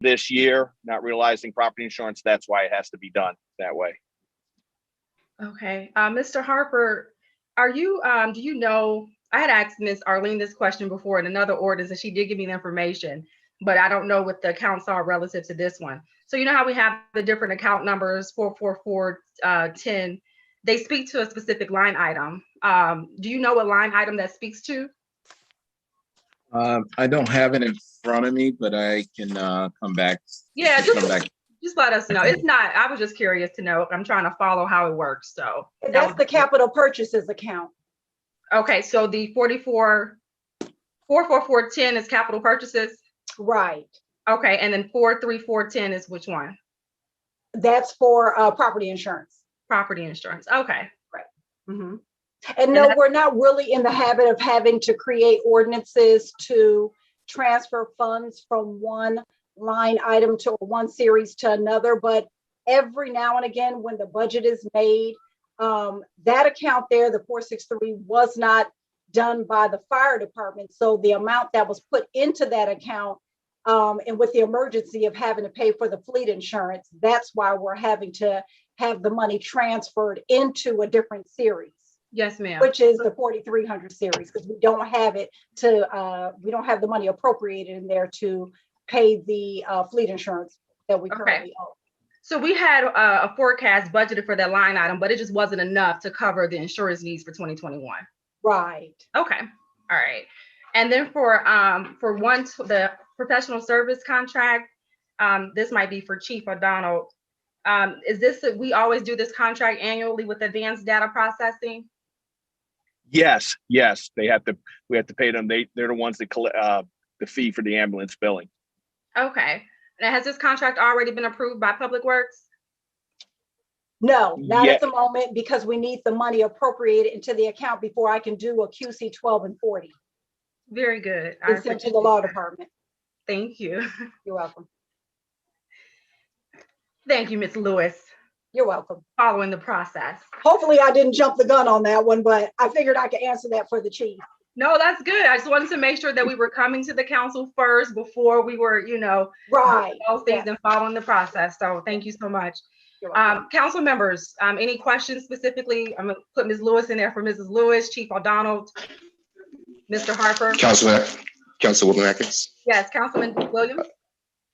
this year, not realizing property insurance. That's why it has to be done that way. Okay, Mr. Harper, are you, do you know, I had asked Ms. Arlene this question before in another ordinance, and she did give me the information, but I don't know what the accounts are relative to this one. So you know how we have the different account numbers, 44410, they speak to a specific line item. Do you know what line item that speaks to? I don't have it in front of me, but I can come back. Yeah, just let us know. It's not, I was just curious to know. I'm trying to follow how it works. So that's the capital purchases account. Okay, so the 44410 is capital purchases? Right. Okay, and then 43410 is which one? That's for property insurance. Property insurance. Okay. Right. Mm-hmm. And no, we're not really in the habit of having to create ordinances to transfer funds from one line item to one series to another. But every now and again, when the budget is made, that account there, the 463, was not done by the fire department. So the amount that was put into that account, and with the emergency of having to pay for the fleet insurance, that's why we're having to have the money transferred into a different series. Yes, ma'am. Which is the 4300 series, because we don't have it to, we don't have the money appropriated in there to pay the fleet insurance that we currently owe. So we had a forecast budgeted for that line item, but it just wasn't enough to cover the insurance needs for 2021. Right. Okay. All right. And then for the professional service contract, this might be for Chief O'Donnell. Is this, we always do this contract annually with advanced data processing? Yes, they have to. We have to pay them. They're the ones that collect the fee for the ambulance billing. Okay. Now, has this contract already been approved by Public Works? No, not at the moment, because we need the money appropriated into the account before I can do a QC 12 and 40. Very good. It's sent to the law department. Thank you. You're welcome. Thank you, Ms. Lewis. You're welcome. Following the process. Hopefully I didn't jump the gun on that one, but I figured I could answer that for the chief. No, that's good. I just wanted to make sure that we were coming to the council first before we were, right, those things and following the process. So thank you so much. Council members, any questions specifically? I'm gonna put Ms. Lewis in there for Mrs. Lewis, Chief O'Donnell, Mr. Harper. Councilwoman Atkins. Yes, Councilman Williams.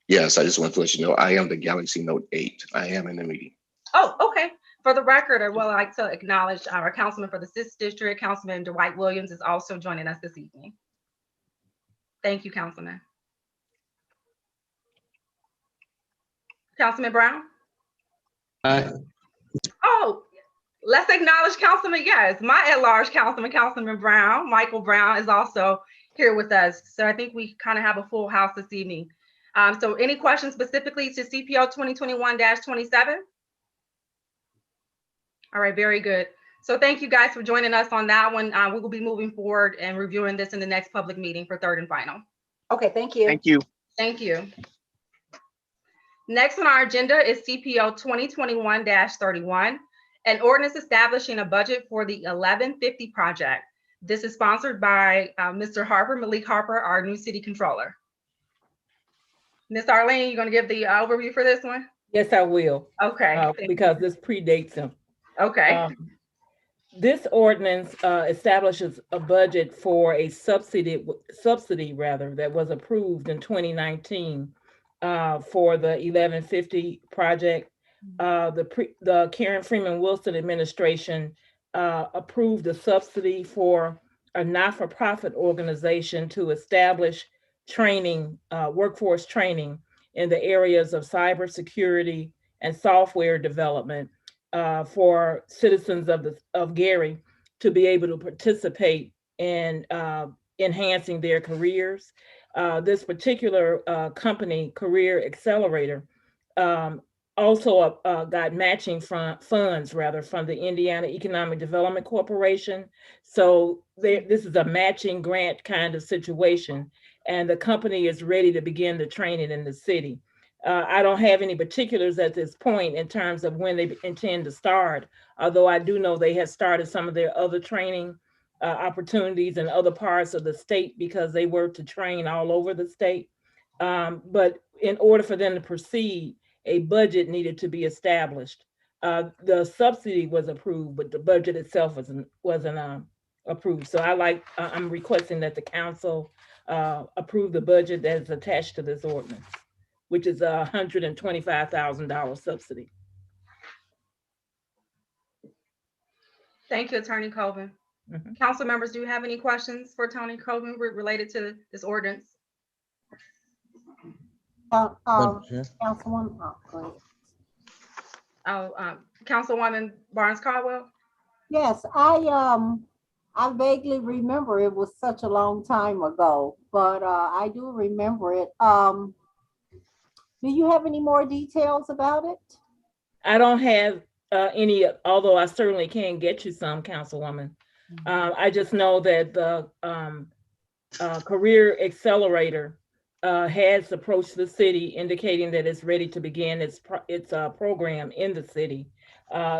Yes, I just want to let you know I am the Galaxy Note 8. I am in the meeting. Oh, okay. For the record, I would like to acknowledge our councilman for the 6th District, Councilman Dwight Williams, is also joining us this evening. Thank you, Councilman. Councilman Brown? Aye. Oh, let's acknowledge Councilman, yes, my at-large Councilman, Councilman Brown, Michael Brown, is also here with us. So I think we kind of have a full house this evening. So any questions specifically to CPO 2021-27? All right, very good. So thank you guys for joining us on that one. We will be moving forward and reviewing this in the next public meeting for third and final. Okay, thank you. Thank you. Thank you. Next on our agenda is CPO 2021-31, an ordinance establishing a budget for the 1150 project. This is sponsored by Mr. Harper, Malik Harper, our new city controller. Ms. Arlene, you gonna give the overview for this one? Yes, I will. Okay. Because this predates him. Okay. This ordinance establishes a budget for a subsidy rather that was approved in 2019 for the 1150 project. The Karen Freeman Wilson administration approved a subsidy for a not-for-profit organization to establish training, workforce training in the areas of cybersecurity and software development for citizens of Gary to be able to participate in enhancing their careers. This particular company, Career Accelerator, also got matching funds rather from the Indiana Economic Development Corporation. So this is a matching grant kind of situation, and the company is ready to begin the training in the city. I don't have any particulars at this point in terms of when they intend to start, although I do know they have started some of their other training opportunities in other parts of the state because they were to train all over the state. But in order for them to proceed, a budget needed to be established. The subsidy was approved, but the budget itself wasn't approved. So I'm requesting that the council approve the budget that is attached to this ordinance, which is a $125,000 subsidy. Thank you, Attorney Colvin. Mhm. Council members, do you have any questions for Attorney Colvin related to this ordinance? Madam Chair. Councilwoman, oh, go ahead. Councilwoman Barnes Caldwell? Yes, I vaguely remember, it was such a long time ago, but I do remember it. Do you have any more details about it? I don't have any, although I certainly can get you some, Councilwoman. I just know that the Career Accelerator has approached the city indicating that it's ready to begin its program in the city.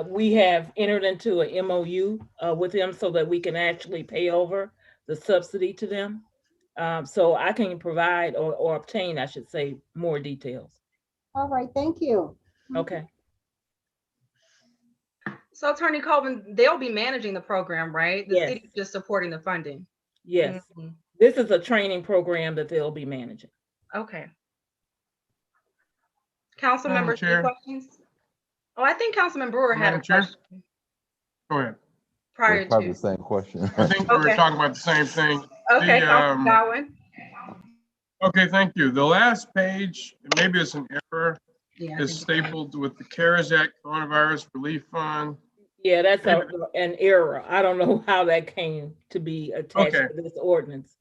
We have entered into an MOU with them so that we can actually pay over the subsidy to them. So I can provide or obtain, I should say, more details. All right, thank you. Okay. So Attorney Colvin, they'll be managing the program, right? The Yes. city's just supporting the funding. Yes. Mhm. This is a training program that they'll be managing. Okay. Council Madam members, any Chair. questions? Oh, I think Councilman Brewer had a Madam Chair. question Go ahead. prior Probably to. the same question. I think we were Okay. talking about the same thing. Okay, The, Councilman Godwin? Okay, thank you. The last page, maybe it's an error, Yeah. I is think- stapled with the CARES Act Coronavirus Relief Fund. Yeah, that's an error. I don't know how that came to be attached Okay. to this ordinance.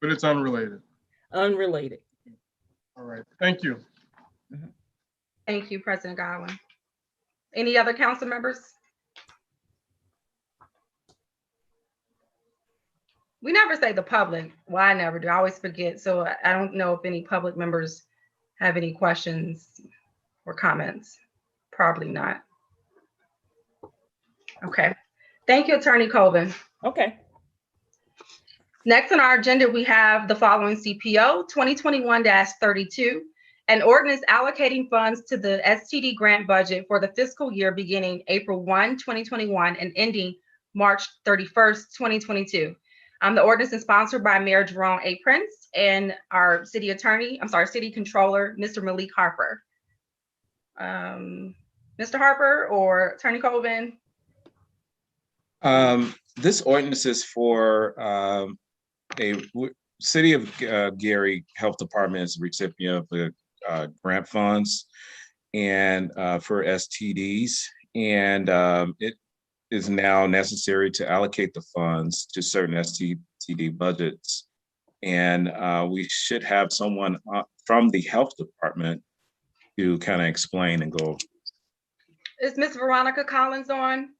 But it's unrelated. Unrelated. All right, thank you. Thank you, President Godwin. Any other council members? We never say the public. Well, I never do. I always forget. So I don't know if any public members have any questions or comments. Probably not. Okay. Thank you, Attorney Colvin. Okay. Next on our agenda, we have the following CPO 2021-32, an ordinance allocating funds to the STD grant budget for the fiscal year beginning April 1, 2021 and ending March 31st, 2022. The ordinance is sponsored by Mayor Jerome A. Prince and our city controller, Mr. Malik Harper. Mr. Harper or Attorney Colvin? This ordinance is for City of Gary Health Department is the recipient of the grant funds and for STDs. And it is now necessary to allocate the funds to certain STD budgets. And we should have someone from the health department to kind of explain and go. Is Miss Veronica Collins on?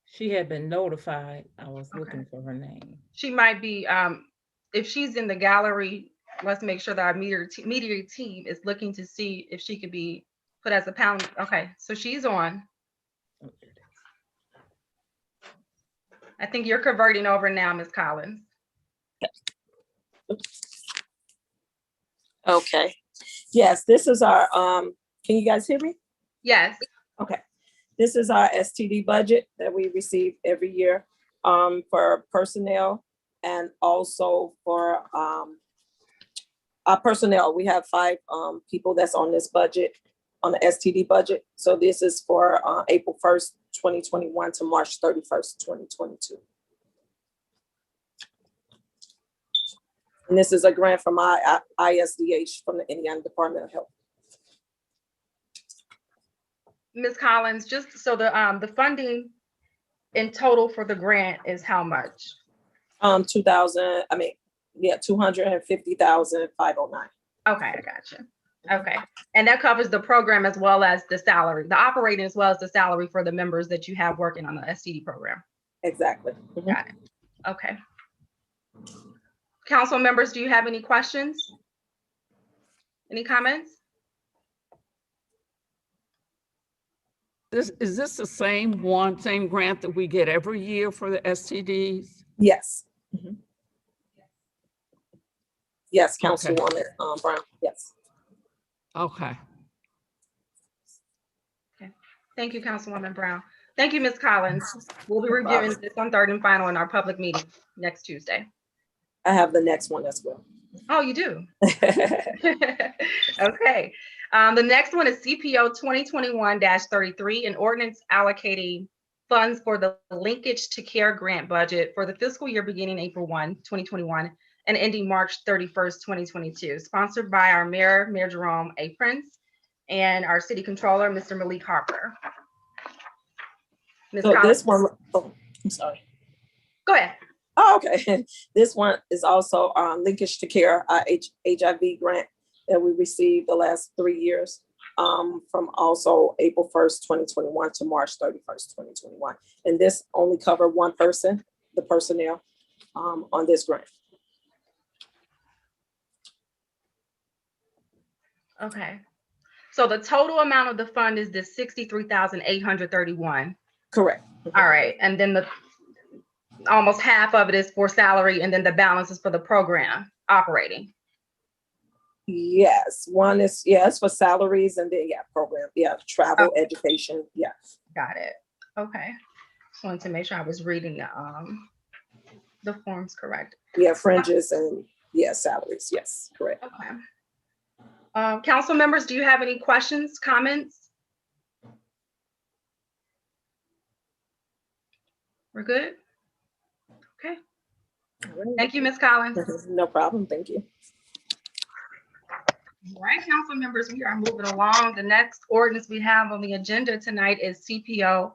She had been notified. I was Okay. looking for her name. She might be, if she's in the gallery, let's make sure that our media team is looking to see if she could be put as a panel. Okay, so she's on. I think you're converting over now, Ms. Collins. Okay. Yes, this is our, can you guys hear me? Yes. Okay. This is our STD budget that we receive every year for personnel and also for our personnel. We have 5 people that's on this budget, on the STD budget. So this is for April 1st, 2021 to March 31st, 2022. And this is a grant from our ISDH from the Indiana Department of Health. Ms. Collins, just so the funding in total for the grant is how much? 250,509. Okay, I got you. Okay, and that covers the program as well as the salary, the operating as well as the salary for the members that you have working on the STD program. Exactly. Mhm. Got it. Okay. Council members, do you have any questions? Any comments? Is this the same grant that we get every year for the STDs? Yes. Mhm. Yes, Councilwoman Brown, yes. Okay. Thank you, Councilwoman Brown. Thank you, Ms. Collins. We'll be No reviewing problem. this on third and final in our public meeting next Tuesday. I have the next one as well. Oh, you do? Okay. The next one is CPO 2021-33, an ordinance allocating funds for the linkage to care grant budget for the fiscal year beginning April 1, 2021 and ending March 31st, 2022, sponsored by our Mayor Jerome A. Prince, and our City Controller, Mr. Malik Harper. Ms. So Collins, this one, oh, I'm sorry. go ahead. Oh, okay. This one is also linkage to care, HIV grant that we received the last 3 years, from also April 1st, 2021 to March 31st, 2021. And this only covered one person, the personnel, on this grant. Okay. So the total amount of the fund is this 63,831. Correct. All right. And then the almost half of it is for salary, and then the balance is for the program operating. Yes, one is, yes, for salaries, and then, program, travel, education, yes. Got it. Okay. Just wanted to make sure I was reading the forms correct. Yeah, fringes and, salaries, yes, correct. Okay. Council members, do you have any questions, comments? We're good? Okay. Thank you, Ms. Collins. No problem, thank you. All right, council members, we are moving along. The next ordinance we have on the agenda tonight is CPO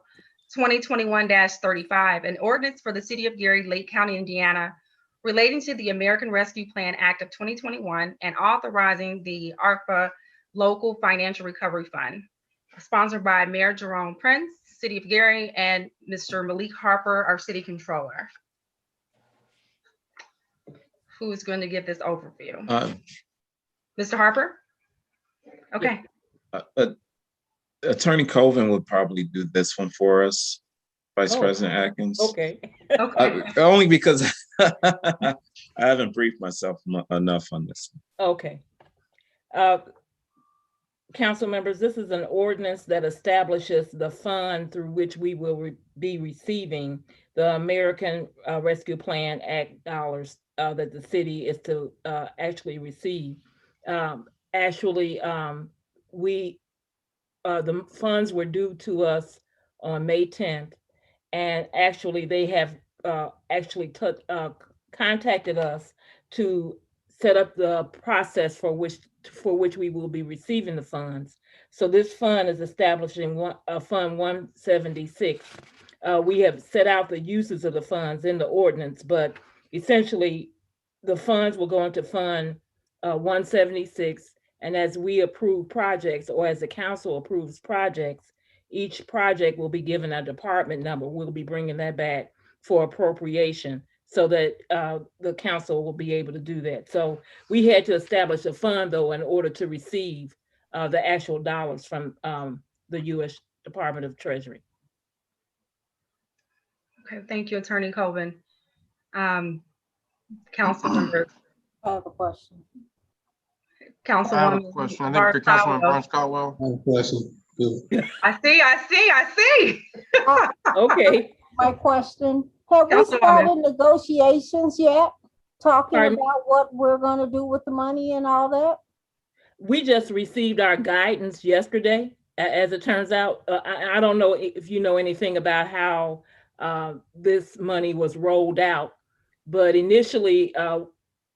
2021-35, an ordinance for the City of Gary, Lake County, Indiana, relating to the American Rescue Plan Act of 2021 and authorizing the ARPA Local Financial Recovery Fund, sponsored by Mayor Jerome Prince, City of Gary, and Mr. Malik Harper, our City Controller. Who is going to give this overview? Mr. Harper? Okay. Attorney Colvin would probably do this one for us, Vice President Atkins. Okay. Okay. Only because I haven't briefed myself enough on this. Okay. Council members, this is an ordinance that establishes the fund through which we will be receiving the American Rescue Plan Act dollars that the city is to actually receive. The funds were due to us on May 10th, and actually they have contacted us to set up the process for which we will be receiving the funds. So this fund is establishing Fund 176. We have set out the uses of the funds in the ordinance, but essentially the funds will go into Fund 176. And as we approve projects, or as the council approves projects, each project will be given a department number. We'll be bringing that back for appropriation so that the council will be able to do that. So we had to establish a fund, though, in order to receive the actual dollars from the U.S. Department of Treasury. Okay, thank you, Attorney Colvin. Council members. I have a question. I have a Councilwoman. question. I think the Councilman Burns Caldwell. I have a question. I see. Okay. My question, have we Councilwoman. started negotiations yet? Talking Pardon? about what we're gonna do with the money and all that? We just received our guidance yesterday. As it turns out, I don't know if you know anything about how this money was rolled out, but initially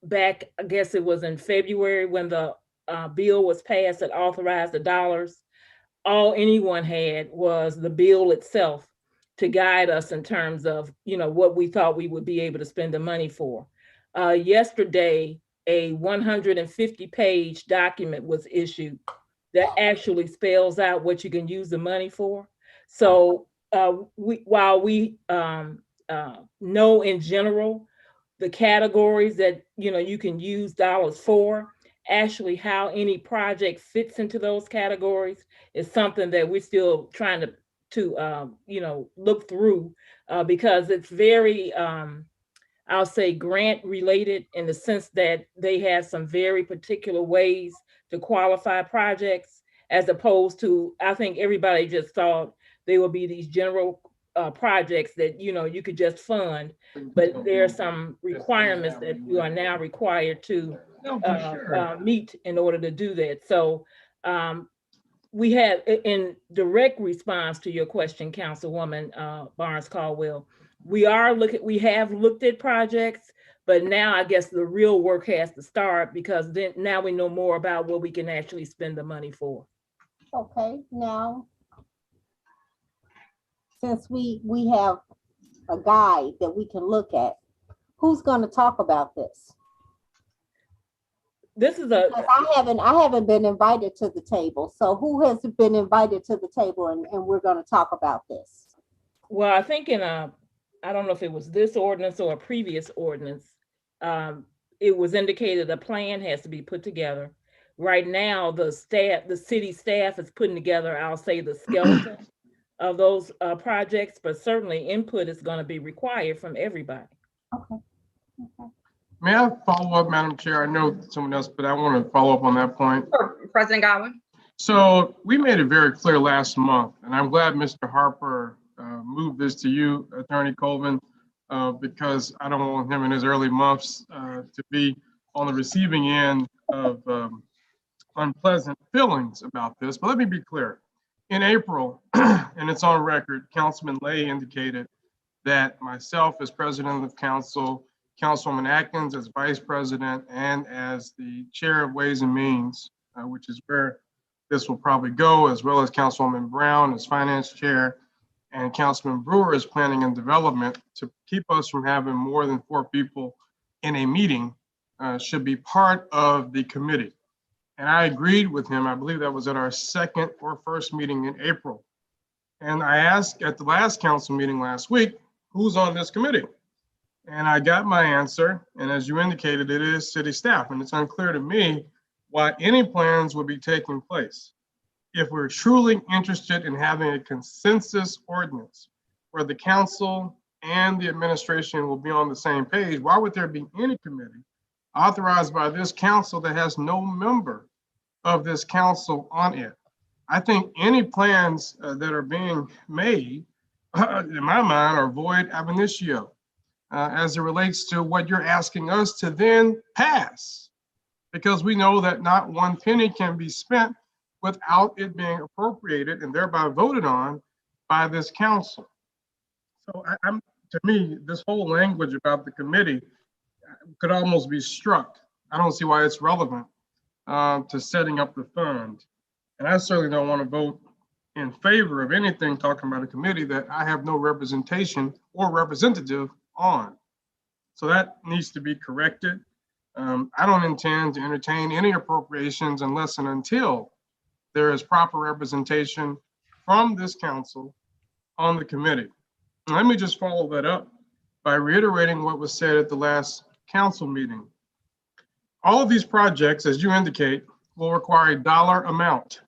back, I guess it was in February when the bill was passed that authorized the dollars, all anyone had was the bill itself to guide us in terms of, what we thought we would be able to spend the money for. Yesterday, a 150-page document was issued that actually spells out what you can use the money for. So while we know in general the categories that you can use dollars for, actually how any project fits into those categories is something that we're still trying to look through because it's very I'll say grant related in the sense that they have some very particular ways to qualify projects, as opposed to, I think everybody just thought they would be these general projects that, you know, you could just fund, but there are some requirements that you are now required to meet in order to do that. So we have, in direct response to your question, Councilwoman Barnes Caldwell, we have looked at projects, but now I guess the real work has to start, because then now we know more about what we can actually spend the money for. Okay, now, since we have a guide that we can look at, who's going to talk about this? This is Because I haven't been invited to the table. So who has been invited to the table, and we're going to talk about this? Well, I think I don't know if it was this ordinance or a previous ordinance, it was indicated a plan has to be put together. Right now, the city staff is putting together, I'll say, the skeleton of those projects, but certainly input is going to be required from everybody. Okay. May I follow up, Madam Chair? I know someone else, but I want to follow up on that point. President Godwin. So we made it very clear last month, and I'm glad Mr. Harper moved this to you, Attorney Colvin, because I don't want him in his early months to be on the receiving end of unpleasant feelings about this. But let me be clear. In April, and it's on record, Councilman Lay indicated that myself as president of council, Councilwoman Atkins as vice president, and as the chair of Ways and Means, which is where this will probably go, as well as Councilwoman Brown as finance chair, and Councilman Brewer as planning and development, to keep us from having more than 4 people in a meeting, should be part of the committee. And I agreed with him. I believe that was at our second or first meeting in April. And I asked at the last council meeting last week, who's on this committee? And I got my answer. And as you indicated, it is city staff. And it's unclear to me why any plans would be taking place. If we're truly interested in having a consensus ordinance where the council and the administration will be on the same page, why would there be any committee authorized by this council that has no member of this council on it? I think any plans that are being made, in my mind, are void ab initio as it relates to what you're asking us to then pass, because we know that not one penny can be spent without it being appropriated and thereby voted on by this council. So to me, this whole language about the committee could almost be struck. I don't see why it's relevant to setting up the fund. And I certainly don't want to vote in favor of anything talking about a committee that I have no representation or representative on. So that needs to be corrected. I don't intend to entertain any appropriations unless and until there is proper representation from this council on the committee. And let me just follow that up by reiterating what was said at the last council meeting. All of these projects, as you indicate, will require a dollar amount.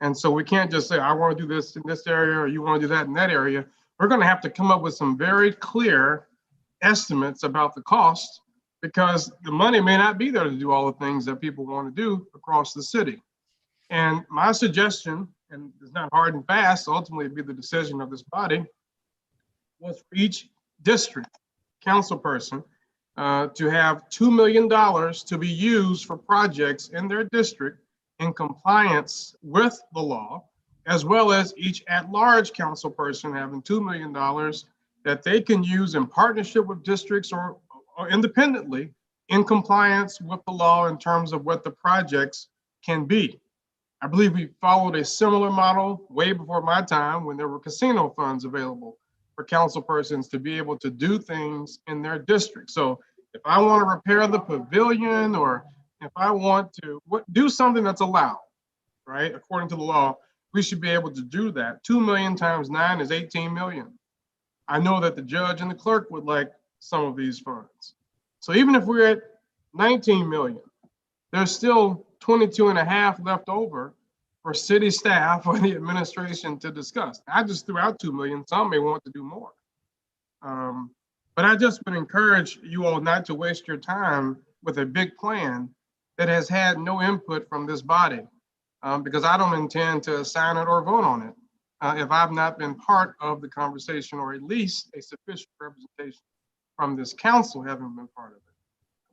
And so we can't just say, I want to do this in this area, or you want to do that in that area. We're going to have to come up with some very clear estimates about the cost, because the money may not be there to do all the things that people want to do across the city. And my suggestion, and it's not hard and fast, ultimately it'd be the decision of this body, was for each district council person to have $2 million to be used for projects in their district in compliance with the law, as well as each at-large council person having $2 million that they can use in partnership with districts or independently in compliance with the law in terms of what the projects can be. I believe we followed a similar model way before my time when there were casino funds available for council persons to be able to do things in their district. So if I want to repair the pavilion, or if I want to do something that's allowed, right, according to the law, we should be able to do that. 2 million times 9 is 18 million. I know that the judge and the clerk would like some of these funds. So even if we're at 19 million, there's still 22 and a half left over for city staff or the administration to discuss. I just threw out 2 million. Some may want to do more. But I just would encourage you all not to waste your time with a big plan that has had no input from this body, because I don't intend to sign it or vote on it if I've not been part of the conversation, or at least a sufficient representation from this council having been part of it.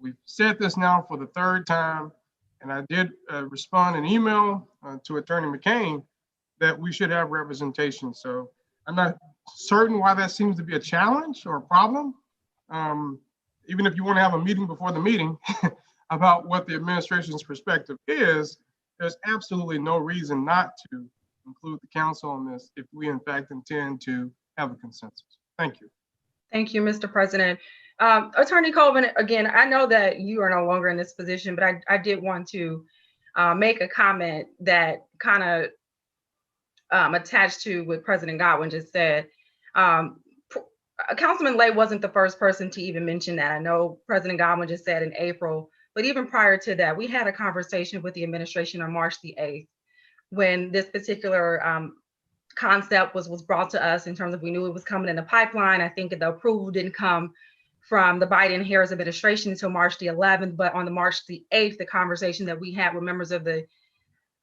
We've said this now for the third time, and I did respond in email to Attorney McCain that we should have representation. So I'm not certain why that seems to be a challenge or a problem. Even if you want to have a meeting before the meeting about what the administration's perspective is, there's absolutely no reason not to include the council on this if we in fact intend to have a consensus. Thank you. Thank you, Mr. President. Attorney Colvin, again, I know that you are no longer in this position, but I did want to make a comment that kind of attached to what President Godwin just said. Councilman Lay wasn't the first person to even mention that. I know President Godwin just said in April, but even prior to that, we had a conversation with the administration on March the 8th when this particular concept was brought to us in terms of we knew it was coming in the pipeline. I think the approval didn't come from the Biden-Harris administration until March the 11th, but on the March the 8th, the conversation that we had with members of the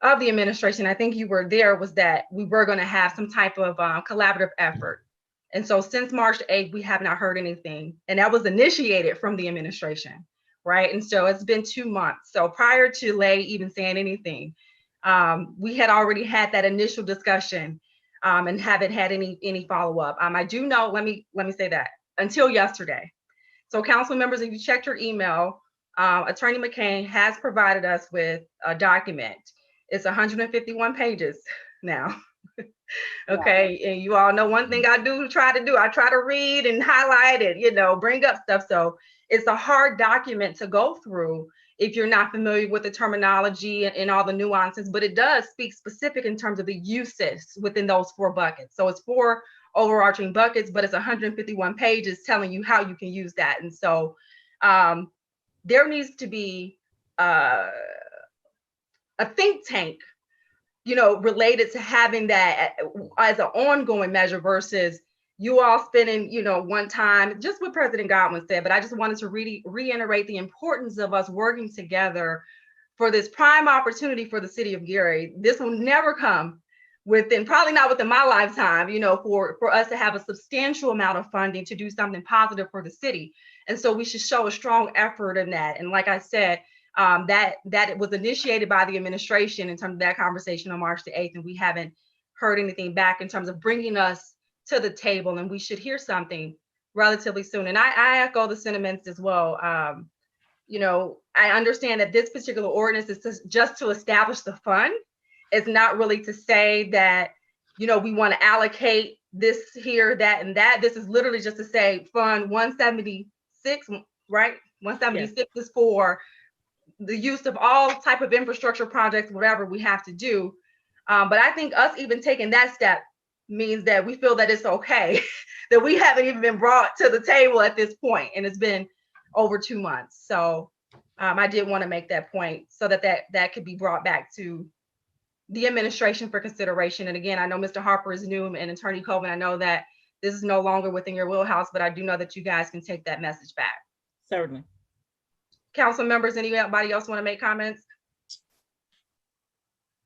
administration, I think you were there, was that we were going to have some type of collaborative effort. And so since March 8th, we have not heard anything. And that was initiated from the administration, right? And so it's been 2 months. So prior to Lay even saying anything, we had already had that initial discussion and haven't had any follow-up. I do know, let me say that, until yesterday. So council members, if you checked your email, Attorney McCain has provided us with a document. It's 151 pages now. Okay, and you all know one thing I try to read and highlight it, bring up stuff. So it's a hard document to go through if you're not familiar with the terminology and all the nuances, but it does speak specific in terms of the uses within those 4 buckets. So it's 4 overarching buckets, but it's 151 pages telling you how you can use that. And so there needs to be a think tank, related to having that as an ongoing measure versus you all spending, one time, just what President Godwin said. But I just wanted to reiterate the importance of us working together for this prime opportunity for the city of Gary. This will never come probably not within my lifetime, for us to have a substantial amount of funding to do something positive for the city. And so we should show a strong effort in that. And like I said, that it was initiated by the administration in terms of that conversation on March the 8th, and we haven't heard anything back in terms of bringing us to the table, and we should hear something relatively soon. And I echo the sentiments as well. I understand that this particular ordinance is just to establish the fund. It's not really to say that, we want to allocate this here, that, and that. This is literally just to say Fund 176, right? 176 is for the use of all type of infrastructure projects, whatever we have to do. But I think us even taking that step means that we feel that it's okay, that we haven't even been brought to the table at this point, and it's been over 2 months. So I did want to make that point so that could be brought back to the administration for consideration. And again, I know Mr. Harper is new, and Attorney Colvin, I know that this is no longer within your wheelhouse, but I do know that you guys can take that message back. Certainly. Council members, anybody else want to make comments?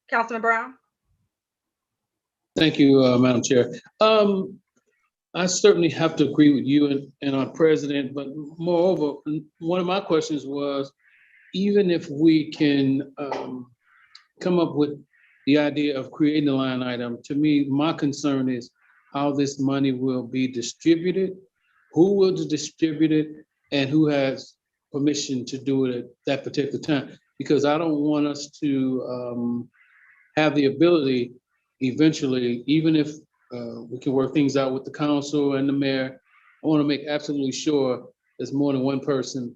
Councilman Brown? Thank you, Madam Chair. I certainly have to agree with you and our president, but moreover, one of my questions was, even if we can come up with the idea of creating a line item, to me, my concern is how this money will be distributed, who will distribute it, and who has permission to do it at that particular time. Because I don't want us to have the ability eventually, even if we can work things out with the council and the mayor, I want to make absolutely sure there's more than one person,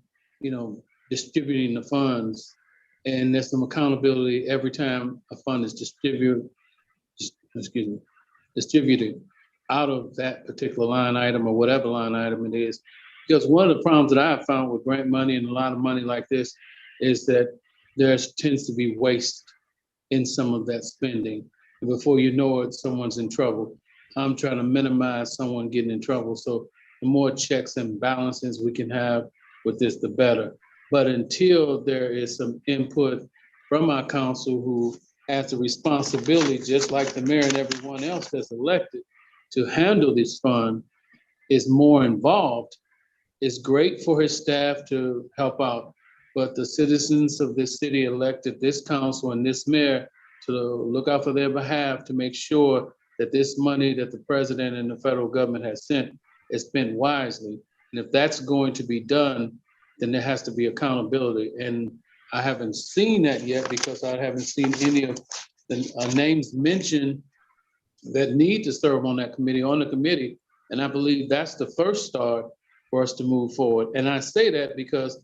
distributing the funds, and there's some accountability every time a fund is distributed out of that particular line item or whatever line item it is. Because one of the problems that I have found with grant money and a lot of money like this is that there tends to be waste in some of that spending. And before you know it, someone's in trouble. I'm trying to minimize someone getting in trouble. So the more checks and balances we can have with this, the better. But until there is some input from our council who has the responsibility, just like the mayor and everyone else that's elected, to handle this fund, is more involved, it's great for his staff to help out. But the citizens of this city elected this council and this mayor to look out for their behalf to make sure that this money that the president and the federal government has sent is spent wisely. And if that's going to be done, then there has to be accountability. And I haven't seen that yet because I haven't seen any of the names mentioned that need to serve on that committee, on the committee. And I believe that's the first start for us to move forward. And I say that because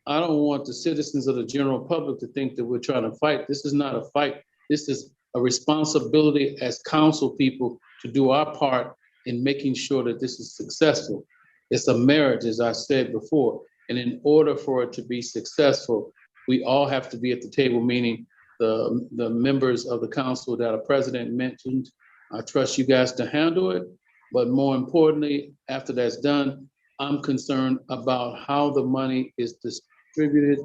I don't want the citizens of the general public to think that we're trying to fight. This is not a fight. This is a responsibility as council people to do our part in making sure that this is successful. It's a marriage, as I said before. And in order for it to be successful, we all have to be at the table, meaning the members of the council that our president mentioned. I trust you guys to handle it. But more importantly, after that's done, I'm concerned about how the money is distributed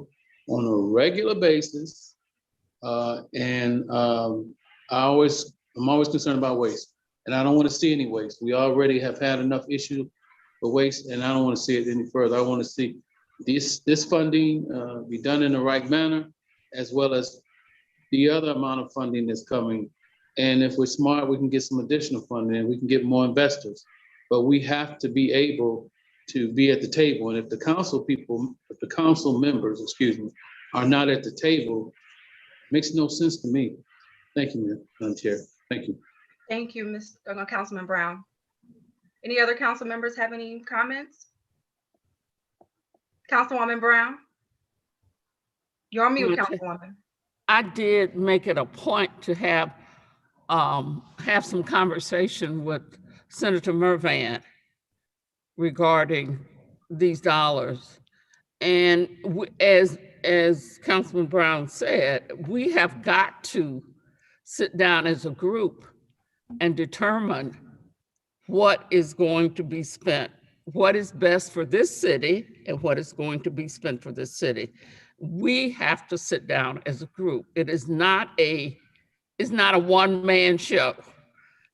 on a regular basis. I'm always concerned about waste, and I don't want to see any waste. We already have had enough issue with waste, and I don't want to see it any further. I want to see this funding be done in the right manner, as well as the other amount of funding that's coming. And if we're smart, we can get some additional funding and we can get more investors. But we have to be able to be at the table. And if the council members, are not at the table, it makes no sense to me. Thank you, Madam Chair. Thank you. Thank you, Councilman Brown. Any other council members have any comments? Councilwoman Brown? You're on mute, Councilwoman. I did make it a point to have some conversation with Senator Mervan regarding these dollars. And as Councilman Brown said, we have got to sit down as a group and determine what is going to be spent, what is best for this city and what is going to be spent for this city. We have to sit down as a group. It is not a one-man show.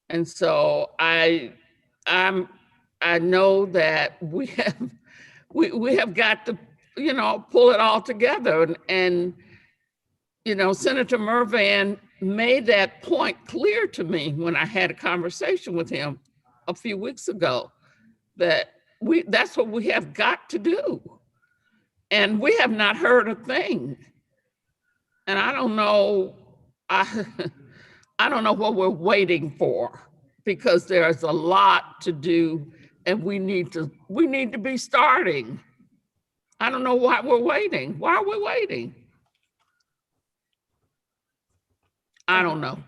And so I know that we have got to, pull it all together. And Senator Mervan made that point clear to me when I had a conversation with him a few weeks ago, that that's what we have got to do. And we have not heard a thing. And I don't know, I don't know what we're waiting for, because there's a lot to do and we need to be starting. I don't know why we're waiting. Why are we waiting? I don't know.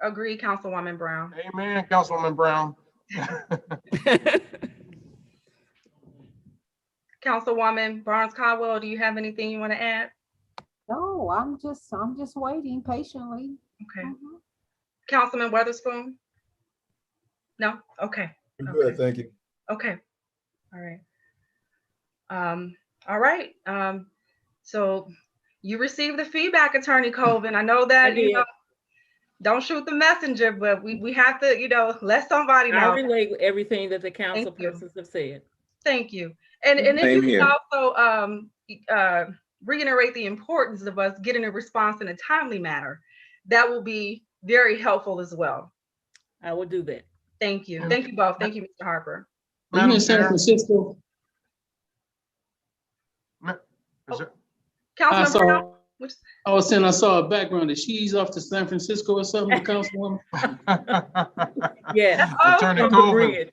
Agree, Councilwoman Brown. Amen, Councilwoman Brown. Councilwoman Barnes-Caldwell, do you have anything you want to add? No, I'm just waiting patiently. Okay. Councilman Weatherspoon? No? Okay. I'm good, thank you. Okay. All right. All right. So you received the feedback, Attorney Colvin. I know that don't shoot the messenger, but we have to, let somebody know. I relate everything that the council persons have said. Thank you. And if you can also reiterate the importance of us getting a response in a timely manner, that will be very helpful as well. I will do that. Thank you. Thank you both. Thank you, Mr. Harper. Are you in San Francisco? Councilman Brown? I saw a background that she's off to San Francisco or something, the councilwoman. Yeah. Attorney Colvin.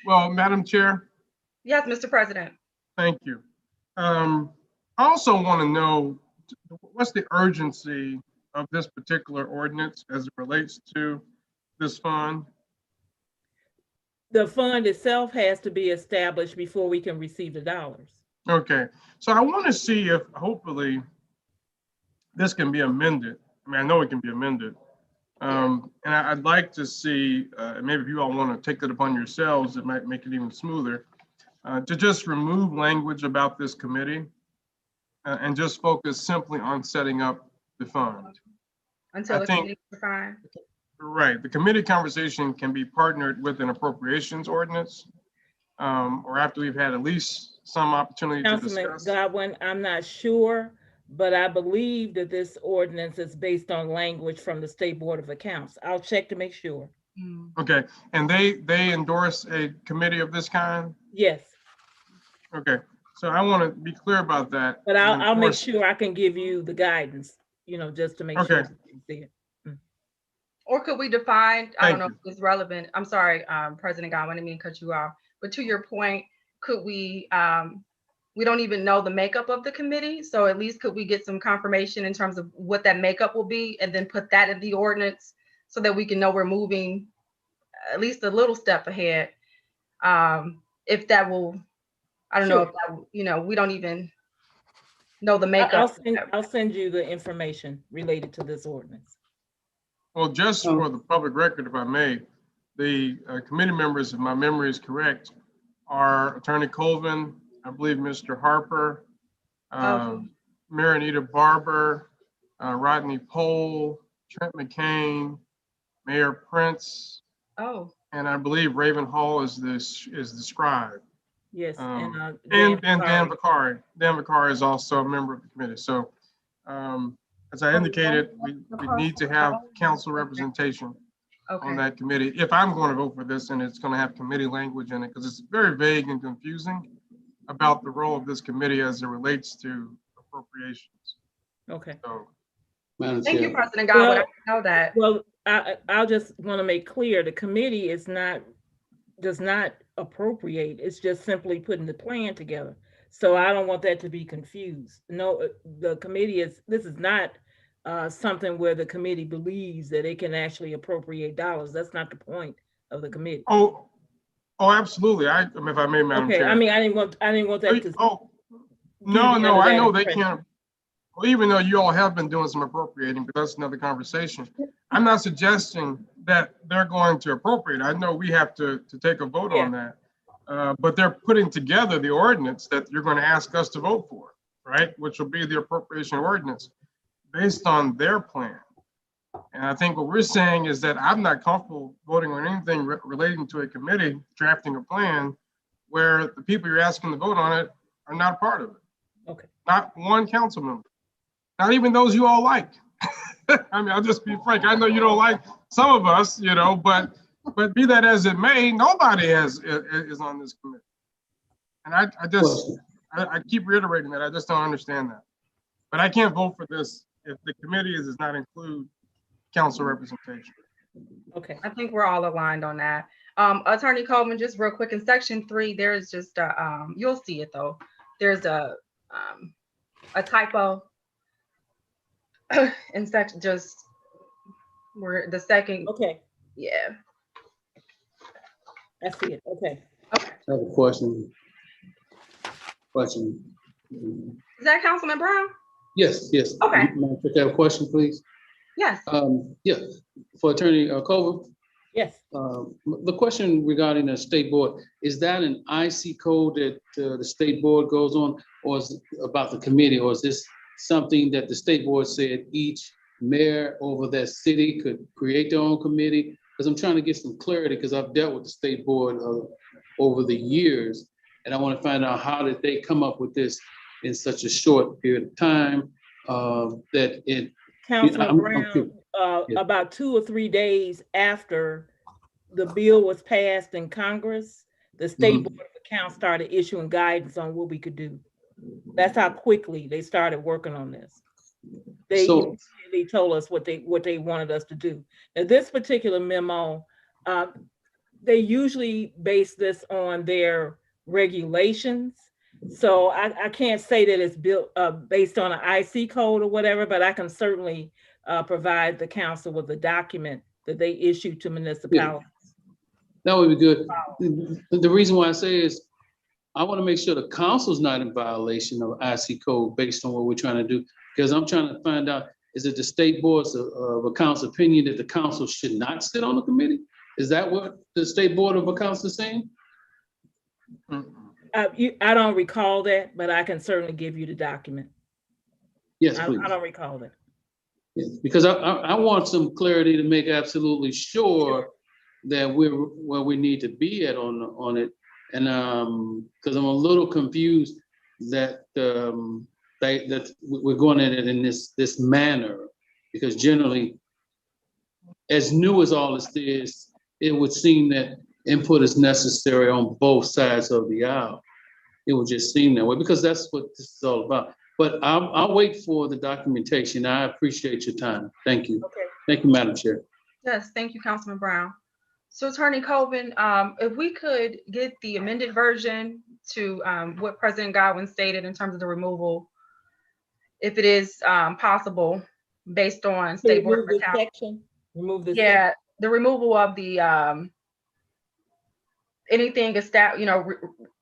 Well, Madam Chair. Yes, Mr. President. Thank you. I also want to know what's the urgency of this particular ordinance as it relates to this fund? The fund itself has to be established before we can receive the dollars. Okay, so I want to see if hopefully this can be amended. I mean, I know it can be amended And I'd like to see, maybe if you all want to take it upon yourselves, it might make it even smoother, to just remove language about this committee and just focus simply on setting up the fund. Until I the think- committee is defined. Right, the committee conversation can be partnered with an appropriations ordinance, or after we've had at least some opportunity to Councilman discuss. Godwin, I'm not sure, but I believe that this ordinance is based on language from the State Board of Accounts. I'll check to make sure. Okay, and they endorse a committee of this kind? Yes, Okay, so I want to be clear about that. but And of I'll make course- sure I can give you the guidance, you know, just to make sure. Okay. you can see it. Or could we define, I don't know Thank if it's relevant, I'm sorry, President Godwin, I didn't mean to cut you off, but to your point, could we don't even know the makeup of the committee, so at least could we get some confirmation in terms of what that makeup will be, and then put that in the ordinance so that we can know we're moving at least a little step ahead? If that will, I don't know if that, you know, we don't even know the makeup. I'll send you the information related to this ordinance. Well, just for the public record, if I may, the committee members, if my memory is correct, are Attorney Colvin, I believe Mr. Harper, Marinita Barber, Rodney Pohl, Trent McCain, Mayor Prince, Oh, and I believe Raven Hall is the scribe. Yes, And Dan Dan Vicari. Vicari. Dan Vicari is also a member of the committee. So as I indicated, we need to have council representation on okay. that committee. If I'm going to vote for this, and it's going to have committee language in it, because it's very vague and confusing about the role of this committee as it relates to appropriations. Okay. So, Madam Thank you, Chair. President Godwin, I Well- didn't know that. Well, I'll just want to make clear, the committee does not appropriate. It's just simply putting the plan together. So I don't want that to be confused. No, the committee this is not something where the committee believes that it can actually appropriate dollars. That's not the point of the committee. oh, absolutely. If I may, Madam Okay, Chair. I mean, I didn't want that to. Oh, you no, under I that know they impression. can't. Well, even though you all have been doing some appropriating, but that's another conversation. I'm not suggesting that they're going to appropriate. I know we have to take a vote on that. But they're putting together the ordinance that you're going to ask us to vote for, right? Which will be the appropriation ordinance based on their plan. And I think what we're saying is that I'm not comfortable voting on anything relating to a committee drafting a plan where the people you're asking to vote on it are not a part of it. Okay. Not one council member, not even those you all like. I mean, I'll just be frank. I know you don't like some of us, you know, but be that as it may, nobody is on this committee. And I keep reiterating that. I just don't understand that. But I can't vote for this if the committee does not include council representation. Okay. I think we're all aligned on that. Attorney Coleman, just real quick, in section 3, there's just you'll see it though. There's a typo in section, just where the second. Okay, Yeah. I see it. Okay. I have a question. Is that Councilman Brown? Yes. Okay. Madam Chair, can I have a question, please? Yes. Yeah, for Attorney Colvin. Yes. The question regarding the state board, is that an IC code that the state board goes on, or is it about the committee, or is this something that the state board said each mayor over that city could create their own committee? Because I'm trying to get some clarity, because I've dealt with the state board over the years, and I want to find out how did they come up with this in such a short period of time that it. Councilman I'm Brown, about 2 or 3 days after the bill was passed in Congress, the State Board of Accounts started issuing guidance on what we could do. That's how quickly they started working on this. They told us what they wanted us to do. Now, this particular memo, they usually base this on their regulations. So I can't say that it's built based on an IC code or whatever, but I can certainly provide the council with a document that they issue to municipalities. That would be good. The reason why I say is I want to make sure the council's not in violation of IC code based on what we're trying to do, because I'm trying to find out Is it the State Board's of Accounts opinion that the council should not sit on the committee? Is that what the State Board of Accounts is saying? I don't recall that, but I can certainly give you the document. Yes, I please. don't recall that. Yes, because I want some clarity to make absolutely sure that we're where we need to be at on it. And because I'm a little confused that that we're going at it in this manner, because generally, as new as all this is, it would seem that input is necessary on both sides of the aisle. It would just seem that way, because that's what this is all about. But I'll wait for the documentation. I appreciate your time. Thank you. Okay. Thank you, Madam Chair. Yes, thank you, Councilman Brown. So Attorney Colvin, if we could get the amended version to what President Godwin stated in terms of the removal, if it is possible, based on State Board of Accounts. Remove this. Yeah, the removal of the anything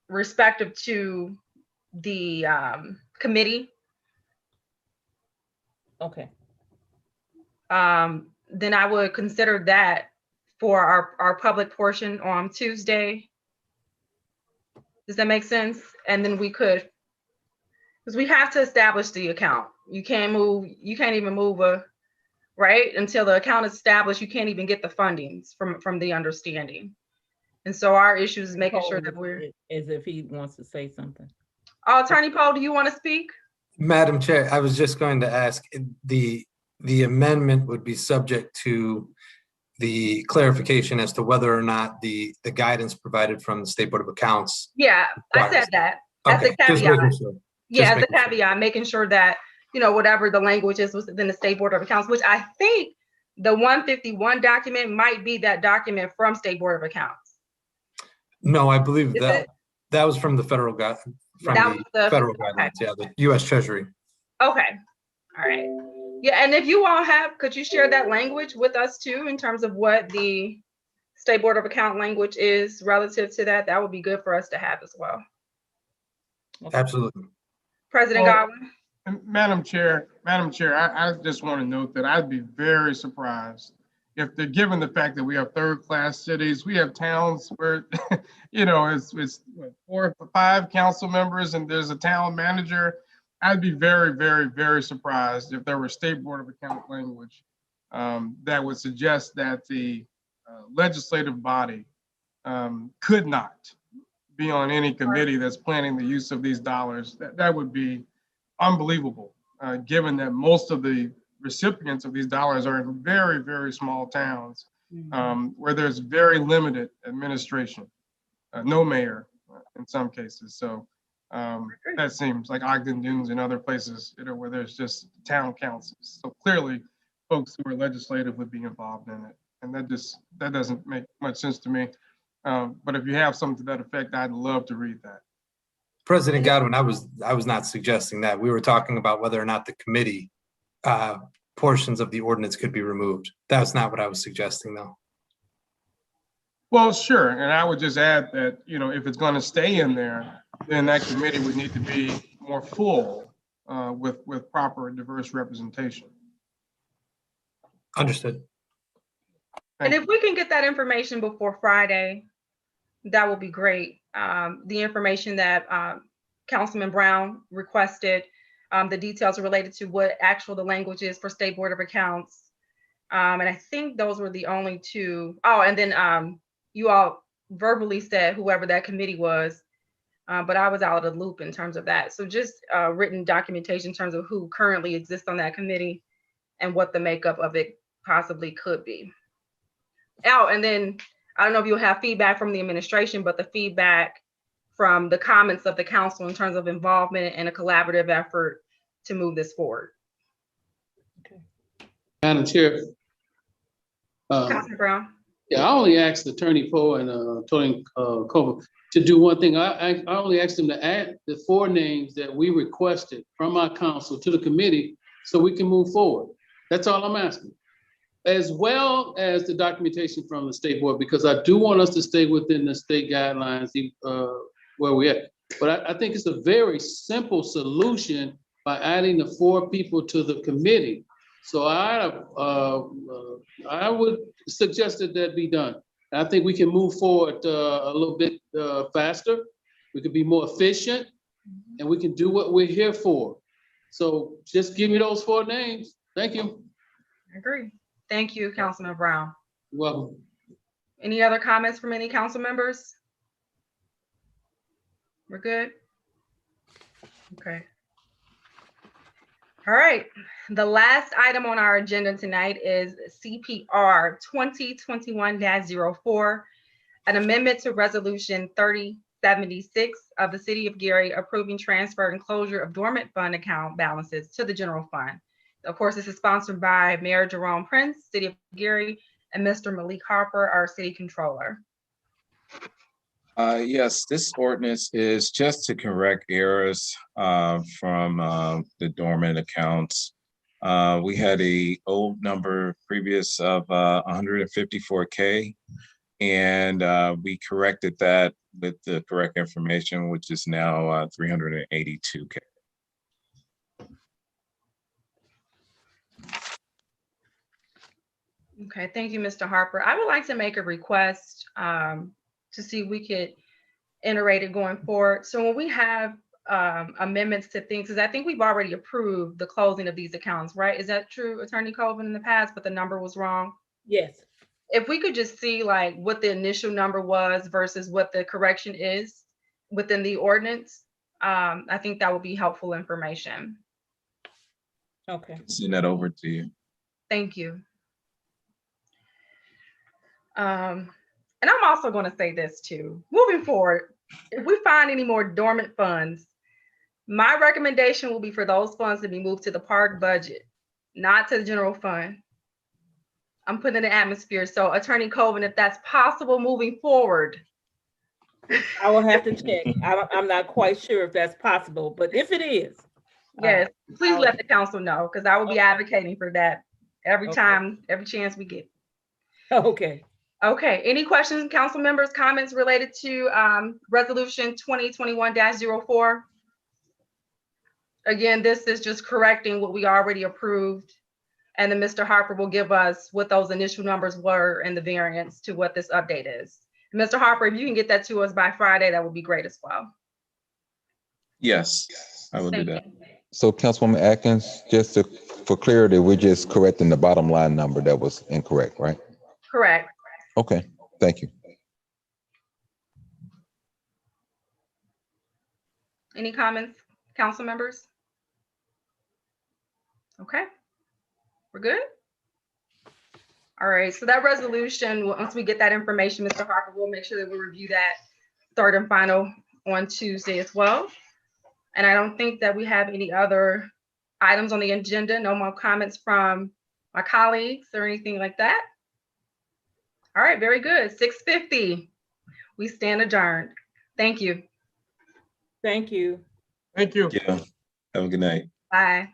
respective to the committee. Okay. Then I would consider that for our public portion on Tuesday. Does that make sense? And then we could, because we have to establish the account. You can't even move right? Until the account is established, you can't even get the fundings from the understanding. And so our issue is making sure that we're. As if he wants to say something. Attorney Poe, do you want to speak? Madam Chair, I was just going to ask, the amendment would be subject to the clarification as to whether or not the guidance provided from the State Board of Accounts. Yeah, I said that. That's Okay, a just caveat. making sure. Yeah, as a Just making sure. caveat, making sure that, whatever the language is within the State Board of Accounts, which I think the 151 document might be that document from State Board of Accounts. No, I believe Is that it? that was from the federal guidance, federal guidelines, yeah, the U.S. Treasury. Okay, all right. Yeah, and if you all could you share that language with us too, in terms of what the State Board of Account language is relative to that? That would be good for us to have as well. Absolutely. President Godwin? Madam Chair, I just want to note that I'd be very surprised if they're given the fact that we have third-class cities, we have towns where, it's 4 or 5 council members and there's a town manager. I'd be very, very, very surprised if there were State Board of Account language that would suggest that the legislative body could not be on any committee that's planning the use of these dollars. That would be unbelievable, given that most of the recipients of these dollars are in very, very small towns where there's very limited administration, no mayor in some cases. So that seems like Ogden Dunes and other places, where there's just town councils. So clearly folks who are legislative would be involved in it. And that doesn't make much sense to me. But if you have something to that effect, I'd love to read that. President Godwin, I was not suggesting that. We were talking about whether or not the committee portions of the ordinance could be removed. That's not what I was suggesting, though. Well, sure. And I would just add that, if it's going to stay in there, then that committee would need to be more full with proper diverse representation. Understood. And if we can get that information before Friday, that would be great. The information that Councilman Brown requested, the details related to what the language is for State Board of Accounts. And I think those were the only two. Oh, and then you all verbally said whoever that committee was, but I was out of the loop in terms of that. So just written documentation in terms of who currently exists on that committee and what the makeup of it possibly could be. Oh, and then I don't know if you'll have feedback from the administration, but the feedback from the comments of the council in terms of involvement and a collaborative effort to move this forward. Okay. Madam Chair. Councilman Brown. Yeah, I only asked Attorney Poe and Tony Cover to do one thing. I only asked them to add the 4 names that we requested from our council to the committee so we can move forward. That's all I'm asking. As well as the documentation from the State Board, because I do want us to stay within the state guidelines where we're at. But I think it's a very simple solution by adding the 4 people to the committee So I would suggest that that be done. I think we can move forward a little bit faster. We could be more efficient, and we can do what we're here for. So just give me those 4 names. Thank you. I agree. Thank you, Councilman Brown. You're welcome. Any other comments from any council members? We're good? Okay. All right. The last item on our agenda tonight is CPR 2021-04, an amendment to Resolution 3076 of the City of Gary approving transfer and closure of dormant fund account balances to the general fund. Of course, this is sponsored by Mayor Jerome Prince, City of Gary, and Mr. Malik Harper, our City Controller. Yes, this ordinance is just to correct errors from the dormant accounts. We had a old number previous of 154K, and we corrected that with the correct information, which is now 382K. Okay, thank you, Mr. Harper. I would like to make a request to see if we could iterate it going forward. So when we have amendments to things, because I think we've already approved the closing of these accounts, right? Is that true, Attorney Colvin, in the past, but the number was wrong? Yes. If we could just see like what the initial number was versus what the correction is within the ordinance, I think that would be helpful information. Okay. Send that over to you. Thank you. And I'm also going to say this too. Moving forward, if we find any more dormant funds, my recommendation will be for those funds to be moved to the park budget, not to the general fund. I'm putting in the atmosphere. So Attorney Colvin, if that's possible moving forward. I will have to check. I'm not quite sure if that's possible, but if it is. Yes, please let the council know, because I will be advocating for that every time, every chance we get. Okay. Okay, any questions, council members, comments related to resolution 2021-04? Again, this is just correcting what we already approved. And then Mr. Harper will give us what those initial numbers were and the variance to what this update is. Mr. Harper, if you can get that to us by Friday, that would be great as well. Yes, I will do that. So Councilwoman Atkins, just for clarity, we're just correcting the bottom line number that was incorrect, right? Correct. Okay, thank you. Any comments, council members? Okay, we're good. All right, so that resolution, once we get that information, Mr. Harper, we'll make sure that we review that third and final on Tuesday as well. And I don't think that we have any other items on the agenda. No more comments from my colleagues or anything like that. All right, very good. 6:50. We stand adjourned. Thank you. Thank you. Thank you. Yeah. Have a good night. Bye.